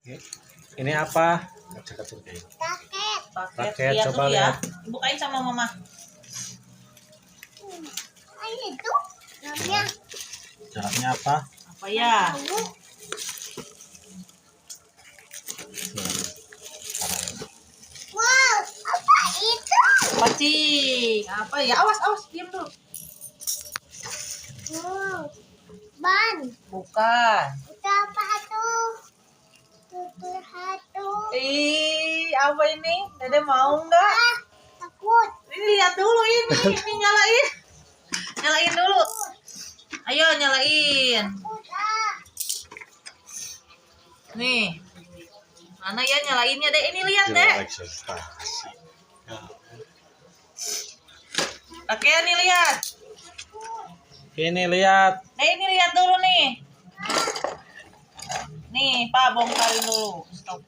Ini apa? Paket. Paket, Lihat coba dulu ya. lihat. Bukain sama mama. Itu namanya Dalamnya apa? Apa ya? wow, apa itu? Pacing. Apa ya? Awas, awas, diam dulu. Wow, ban. Bukan. Itu apa tuh? Itu satu. Apa ini? Dede mau nggak? Ah, takut. Ini lihat dulu ini nyalain. Nyalain dulu. Ayo nyalain. Takut ah. Nih. Mana ya nyalainnya deh? Ini lihat deh. Oke, nih lihat. Ini lihat. Ini lihat dulu nih. Nih, Pak bongkarin dulu. Stop.